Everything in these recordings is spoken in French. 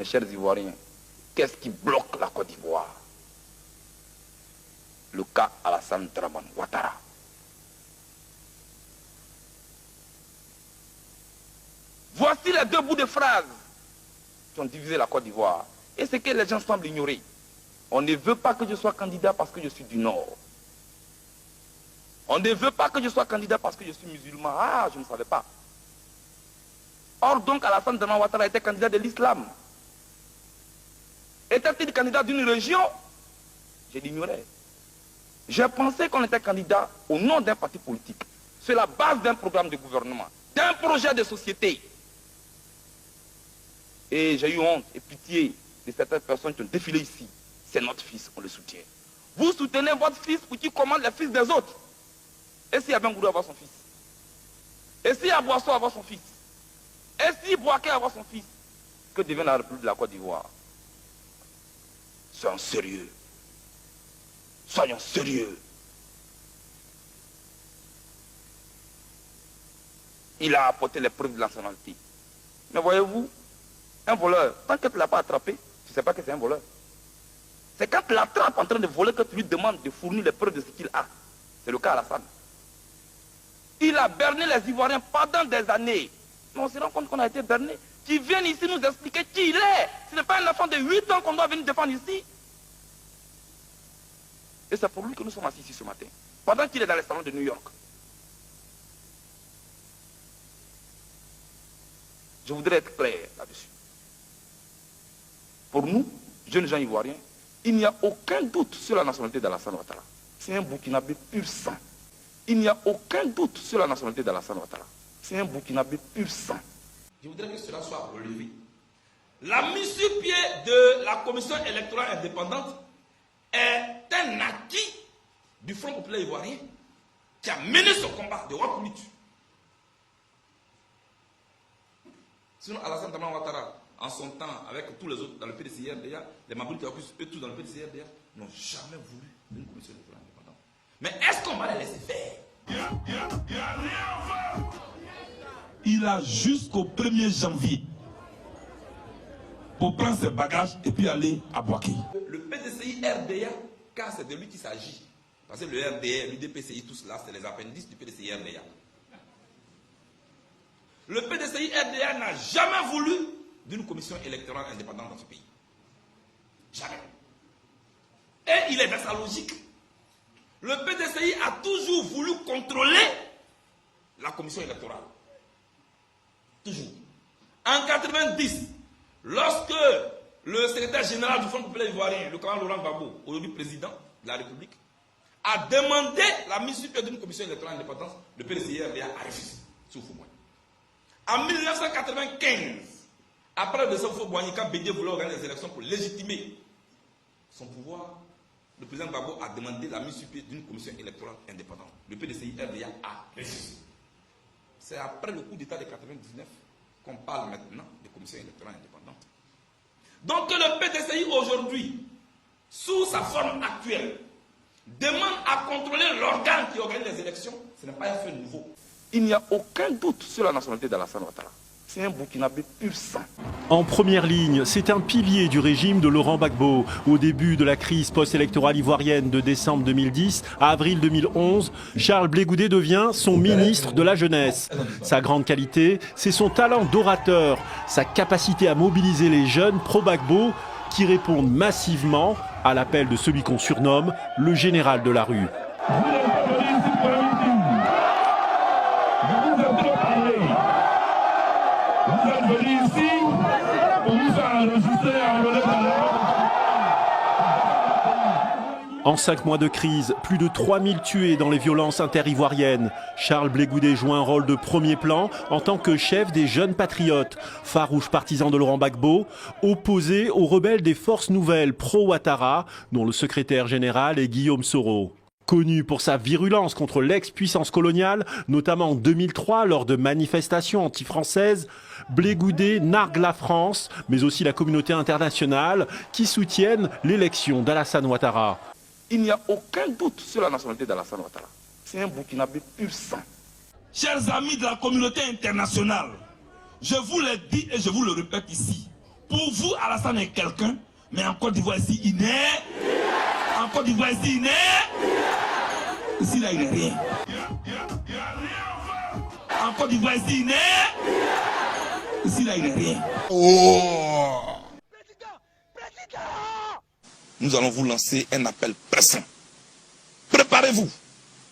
Mes chers Ivoiriens, qu'est-ce qui bloque la Côte d'Ivoire? Le cas Alassane Dramane Ouattara. Voici les deux bouts de phrases qui ont divisé la Côte d'Ivoire. Et c'est que les gens semblent ignorer. On ne veut pas que je sois candidat parce que je suis du Nord. On ne veut pas que je sois candidat parce que je suis musulman. Ah, je ne savais pas. Or donc Alassane Dramane Ouattara était candidat de l'islam. Était-il candidat d'une région? Je l'ignorais. J'ai pensé qu'on était candidat au nom d'un parti politique, sur la base d'un programme de gouvernement, d'un projet de société. Et j'ai eu honte et pitié de certaines personnes qui ont défilé ici. C'est notre fils, on le soutient. Vous soutenez votre fils pour qu'il commande les fils des autres. Et si Abengourou avoir son fils? Et si Aboisson avoir son fils? Et si Bouaké avoir son fils? Que devient la République de la Côte d'Ivoire? Soyons sérieux. Soyons sérieux. Il a apporté les preuves de la nationalité. Mais voyez-vous, un voleur, tant que tu ne l'as pas attrapé, tu ne sais pas que c'est un voleur. C'est quand tu l'attrapes en train de voler que tu lui demandes de fournir les preuves de ce qu'il a. C'est le cas Alassane. Il a berné les Ivoiriens pendant des années. Mais on se rend compte qu'on a été berné. Qui viennent ici nous expliquer qui il est. Ce n'est pas un enfant de 8 ans qu'on doit venir défendre ici. Et c'est pour lui que nous sommes assis ici ce matin. Pendant qu'il est dans les salons de New York. Je voudrais être clair là-dessus. Pour nous, jeunes gens ivoiriens, il n'y a aucun doute sur la nationalité d'Alassane Ouattara. C'est un Burkinabé pur sang. Il n'y a aucun doute sur la nationalité d'Alassane Ouattara. C'est un Burkinabé pur sang. Je voudrais que cela soit relevé. La mise sur pied de la commission électorale indépendante est un acquis du Front populaire ivoirien qui a mené ce combat de haute lutte. Sinon, Alassane Dramane Ouattara, en son temps, avec tous les autres dans le PDCI-RDA, les Maboulis qui ont eux tous dans le PDCI-RDA, n'ont jamais voulu une commission électorale indépendante. Mais est-ce qu'on va les laisser faire? Il a jusqu'au 1er janvier pour prendre ses bagages et puis aller à Bouaké. Le PDCI-RDA, car c'est de lui qu'il s'agit. Parce que le RDA, l'UDPCI, tout cela, c'est les appendices du PDCI-RDA. Le PDCI-RDA n'a jamais voulu d'une commission électorale indépendante dans ce pays. Jamais. Et il est dans sa logique. Le PDCI a toujours voulu contrôler la commission électorale. Toujours. En 90, lorsque le secrétaire général du Front populaire ivoirien, le colonel Laurent Gbagbo, aujourd'hui président de la République, a demandé la mise sur pied d'une commission électorale indépendante, le PDCI-RDA a refusé. Souffre-moi. En 1995, après le Sofo-Boigny, quand Bédié voulait organiser les élections pour légitimer son pouvoir, le président Gbagbo a demandé la mise sur pied d'une commission électorale indépendante. Le PDCI-RDA a refusé. C'est après le coup d'État de 1999 qu'on parle maintenant de commission électorale indépendante. Donc le PDCI aujourd'hui, sous sa forme actuelle, demande à contrôler l'organe qui organise les élections. Ce n'est pas un fait nouveau. Il n'y a aucun doute sur la nationalité d'Alassane Ouattara. C'est un Burkinabé pur sang. En première ligne, c'est un pilier du régime de Laurent Gbagbo. Au début de la crise post-électorale ivoirienne de décembre 2010 à avril 2011, Charles Blé Goudé devient son ministre de la Jeunesse. Sa grande qualité, c'est son talent d'orateur, sa capacité à mobiliser les jeunes pro-Gbagbo qui répondent massivement à l'appel de celui qu'on surnomme le général de la rue. En 5 mois de crise, plus de 3000 tués dans les violences inter-ivoiriennes. Charles Blé Goudé joue un rôle de premier plan en tant que chef des jeunes patriotes, farouche partisan de Laurent Gbagbo, opposé aux rebelles des forces nouvelles pro-Ouattara, dont le secrétaire général est Guillaume Soro. Connu pour sa virulence contre l'ex-puissance coloniale, notamment en 2003 lors de manifestations anti-françaises, Blé Goudé nargue la France, mais aussi la communauté internationale, qui soutiennent l'élection d'Alassane Ouattara. Il n'y a aucun doute sur la nationalité d'Alassane Ouattara. C'est un Burkinabé pur sang. Chers amis de la communauté internationale, je vous l'ai dit et je vous le répète ici. Pour vous, Alassane est quelqu'un, mais en Côte d'Ivoire ici, il n'est. En Côte d'Ivoire ici, il n'est. Ici, là, il n'est rien. En Côte d'Ivoire ici, il n'est. Ici, là, il n'est rien. Oh. Nous allons vous lancer un appel pressant. Préparez-vous,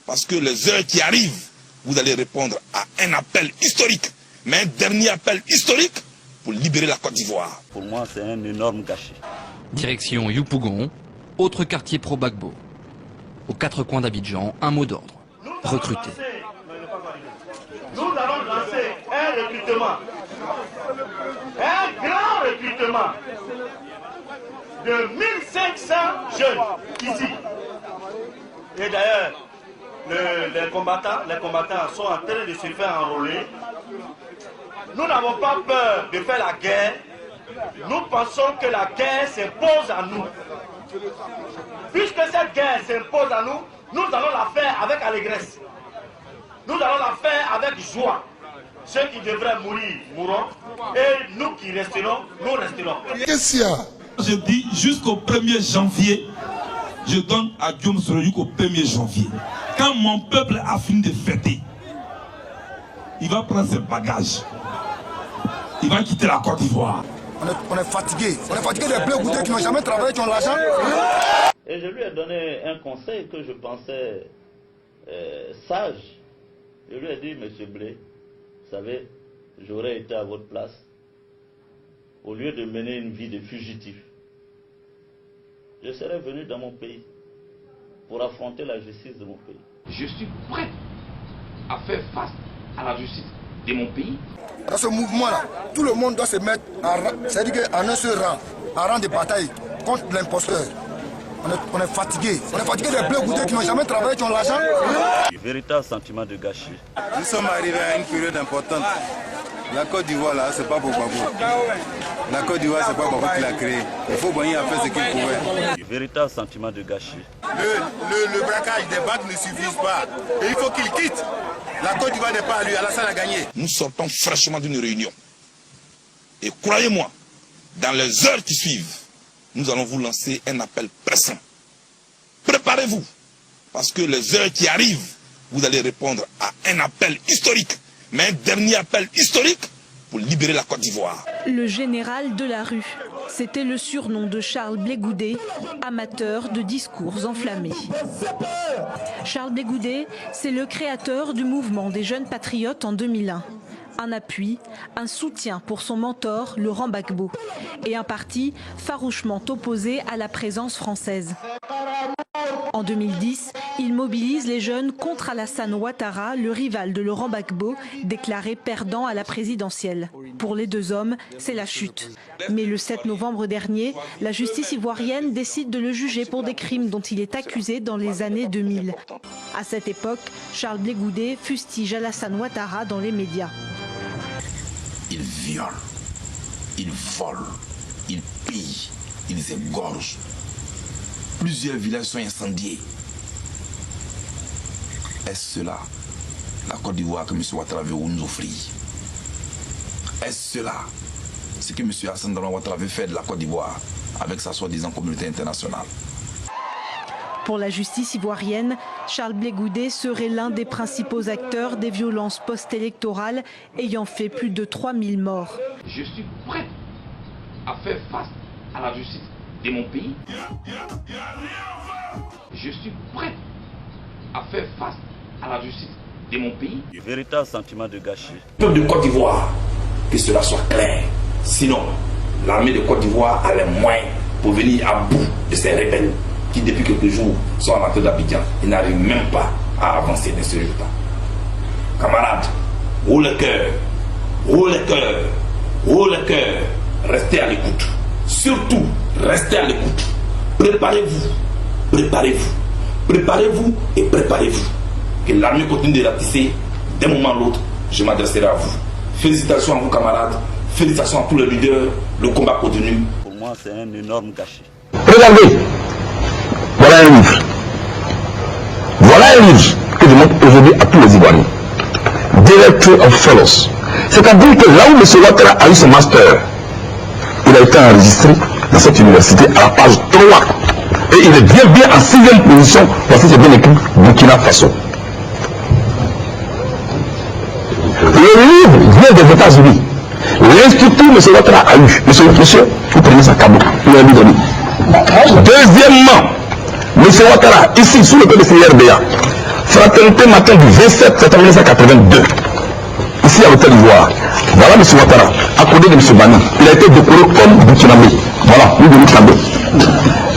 parce que les heures qui arrivent, vous allez répondre à un appel historique, mais un dernier appel historique pour libérer la Côte d'Ivoire. Pour moi, c'est un énorme gâchis. Direction Yopougon, autre quartier pro-Gbagbo. Aux quatre coins d'Abidjan, un mot d'ordre. Recruter. Nous allons lancer un recrutement, un grand recrutement de 1500 jeunes ici. Et d'ailleurs, les combattants sont en train de se faire enrôler. Nous n'avons pas peur de faire la guerre. Nous pensons que la guerre s'impose à nous. Puisque cette guerre s'impose à nous, nous allons la faire avec allégresse. Nous allons la faire avec joie. Ceux qui devraient mourir, mourront. Et nous qui resterons, nous resterons. Qu'est-ce qu'il y a? Je dis jusqu'au 1er janvier, je donne à Guillaume Soro jusqu'au 1er janvier. Quand mon peuple a fini de fêter, il va prendre ses bagages. Il va quitter la Côte d'Ivoire. On est fatigué. On est fatigué des bleus goûtés qui n'ont jamais travaillé, qui ont l'argent. Et je lui ai donné un conseil que je pensais sage. Je lui ai dit, monsieur Blé, vous savez, j'aurais été à votre place. Au lieu de mener une vie de fugitif, je serais venu dans mon pays pour affronter la justice de mon pays. Je suis prêt à faire face à la justice de mon pays. Dans ce mouvement-là, tout le monde doit se mettre c'est-à-dire en un seul rang, en rang de bataille contre l'imposteur. On est fatigué. On est fatigué des bleus goûtés qui n'ont jamais travaillé, qui ont l'argent. Un véritable sentiment de gâchis. Nous sommes arrivés à une période importante. La Côte d'Ivoire, là, c'est pas pour Gbagbo. La Côte d'Ivoire, c'est pas Gbagbo qui l'a créée. Il faut Boigny a fait ce qu'il pouvait. Un véritable sentiment de gâchis. Le braquage des banques ne suffit pas. Et il faut qu'il quitte. La Côte d'Ivoire n'est pas à lui. Alassane a gagné. Nous sortons fraîchement d'une réunion. Et croyez-moi, dans les heures qui suivent, nous allons vous lancer un appel pressant. Préparez-vous, parce que les heures qui arrivent, vous allez répondre à un appel historique, mais un dernier appel historique pour libérer la Côte d'Ivoire. Le général de la rue, c'était le surnom de Charles Blé Goudé, amateur de discours enflammés. Charles Blé Goudé, c'est le créateur du mouvement des jeunes patriotes en 2001. Un appui, un soutien pour son mentor, Laurent Gbagbo, et un parti farouchement opposé à la présence française. En 2010, il mobilise les jeunes contre Alassane Ouattara, le rival de Laurent Gbagbo, déclaré perdant à la présidentielle. Pour les deux hommes, c'est la chute. Mais le 7 novembre dernier, la justice ivoirienne décide de le juger pour des crimes dont il est accusé dans les années 2000. À cette époque, Charles Blé Goudé fustige Alassane Ouattara dans les médias. Ils violent, ils volent, ils pillent, ils égorgent. Plusieurs villages sont incendiés. Est-ce cela la Côte d'Ivoire que M. Ouattara veut nous offrir? Est-ce cela ce que M. Alassane Ouattara veut faire de la Côte d'Ivoire avec sa soi-disant communauté internationale? Pour la justice ivoirienne, Charles Blé Goudé serait l'un des principaux acteurs des violences post-électorales ayant fait plus de 3000 morts. Je suis prêt à faire face à la justice de mon pays. Je suis prêt à faire face à la justice de mon pays. Un véritable sentiment de gâchis. Peuple de Côte d'Ivoire, que cela soit clair. Sinon, l'armée de Côte d'Ivoire a les moyens pour venir à bout de ces rebelles qui depuis quelques jours sont à l'entrée d'Abidjan et n'arrivent même pas à avancer dans ce résultat. Camarades, haut le cœur, haut le cœur, haut le cœur, restez à l'écoute. Surtout, restez à l'écoute. Préparez-vous, préparez-vous, préparez-vous et préparez-vous. Que l'armée continue de ratisser d'un moment à l'autre, je m'adresserai à vous. Félicitations à vous camarades, félicitations à tous les leaders, le combat continue. Pour moi, c'est un énorme gâchis. Regardez, voilà un livre. Voilà un livre que je montre aujourd'hui à tous les Ivoiriens. Directory of Fellows. C'est-à-dire que là où M. Ouattara a eu son master, il a été enregistré dans cette université à la page 3. Et il est bien en 6e position parce que c'est bien écrit Burkina Faso. Le livre vient des États-Unis. L'institut M. Ouattara a eu. Monsieur, vous prenez sa cadeau. Il a lui donné. Deuxièmement, M. Ouattara, ici, sous le code de CRBA, fraternité matin du 27 septembre 1982, ici à l'hôtel d'Ivoire. Voilà M. Ouattara, à côté de M. Bani. Il a été décoré comme Burkinabé. Voilà, nous venons cadeau.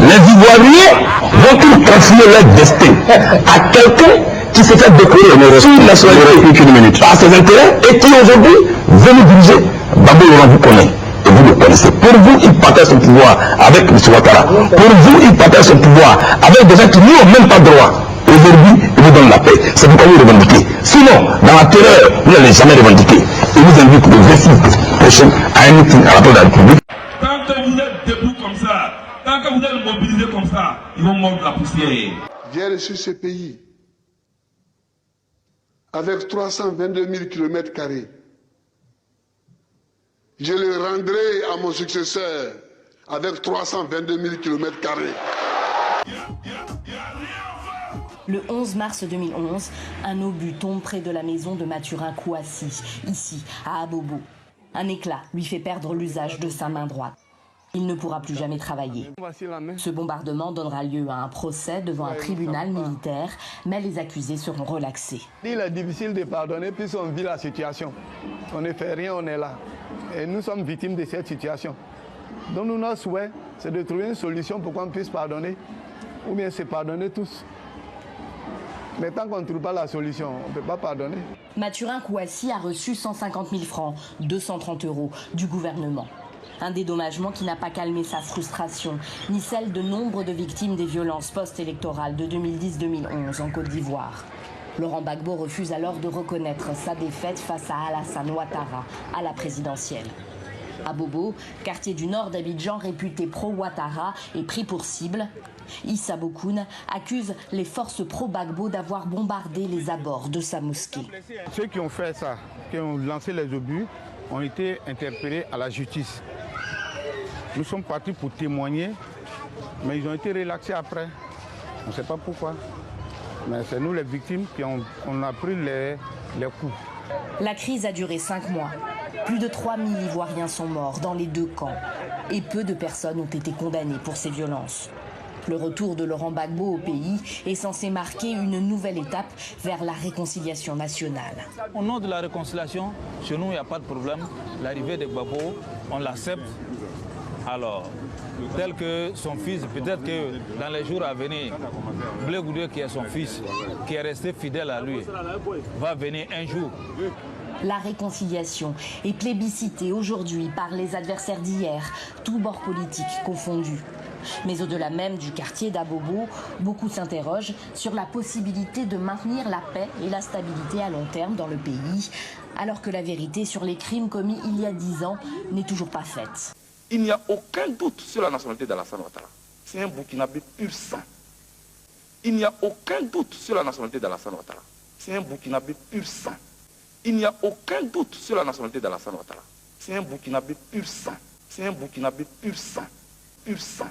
Les Ivoiriens vont-ils confier leur destin à quelqu'un qui se fait décorer sur la nationalité par ses intérêts et qui aujourd'hui veut nous diriger? Babo Laurent vous connaît et vous le connaissez. Pour vous, il partage son pouvoir avec M. Ouattara. Pour vous, il partage son pouvoir avec des gens qui n'ont même pas droit. Aujourd'hui, il vous donne la paix. C'est pourquoi vous revendiquez. Sinon, dans la terreur, vous n'allez jamais revendiquer. Et vous invite le 26 prochain à un meeting à la place de la République. Tant que vous êtes debout comme ça, tant que vous êtes mobilisés comme ça, ils vont mordre la poussière. J'ai reçu ce pays avec 322 000 km². Je le rendrai à mon successeur avec 322 000 km². Le 11 mars 2011, un obus tombe près de la maison de Mathurin Kouassi, ici, à Abobo. Un éclat lui fait perdre l'usage de sa main droite. Il ne pourra plus jamais travailler. Ce bombardement donnera lieu à un procès devant un tribunal militaire, mais les accusés seront relaxés. Il est difficile de pardonner puisqu'on vit la situation. On ne fait rien, on est là. Et nous sommes victimes de cette situation. Donc notre souhait, c'est de trouver une solution pour qu'on puisse pardonner, ou bien se pardonner tous. Mais tant qu'on ne trouve pas la solution, on ne peut pas pardonner. Mathurin Kouassi a reçu 150 000 francs, 230 € du gouvernement. Un dédommagement qui n'a pas calmé sa frustration, ni celle de nombre de victimes des violences post-électorales de 2010-2011 en Côte d'Ivoire. Laurent Gbagbo refuse alors de reconnaître sa défaite face à Alassane Ouattara à la présidentielle. À Bobo, quartier du nord d'Abidjan réputé pro-Ouattara et pris pour cible, Issa Bokoun accuse les forces pro-Gbagbo d'avoir bombardé les abords de sa mosquée. Ceux qui ont fait ça, qui ont lancé les obus, ont été interpellés à la justice. Nous sommes partis pour témoigner, mais ils ont été relaxés après. On ne sait pas pourquoi. Mais c'est nous les victimes qui ont pris les coups. La crise a duré 5 mois. Plus de 3000 Ivoiriens sont morts dans les deux camps. Et peu de personnes ont été condamnées pour ces violences. Le retour de Laurent Gbagbo au pays est censé marquer une nouvelle étape vers la réconciliation nationale. Au nom de la réconciliation, chez nous, il n'y a pas de problème. L'arrivée de Gbagbo, on l'accepte. Alors, tel que son fils, peut-être que dans les jours à venir, Blé Goudé, qui est son fils, qui est resté fidèle à lui, va venir un jour. La réconciliation est plébiscitée aujourd'hui par les adversaires d'hier, tous bords politiques confondus. Mais au-delà même du quartier d'Abobo, beaucoup s'interrogent sur la possibilité de maintenir la paix et la stabilité à long terme dans le pays, alors que la vérité sur les crimes commis il y a 10 ans n'est toujours pas faite. Il n'y a aucun doute sur la nationalité d'Alassane Ouattara. C'est un Burkinabé pur sang. Il n'y a aucun doute sur la nationalité d'Alassane Ouattara. C'est un Burkinabé pur sang. Il n'y a aucun doute sur la nationalité d'Alassane Ouattara. C'est un Burkinabé pur sang. C'est un Burkinabé pur sang. Pur sang.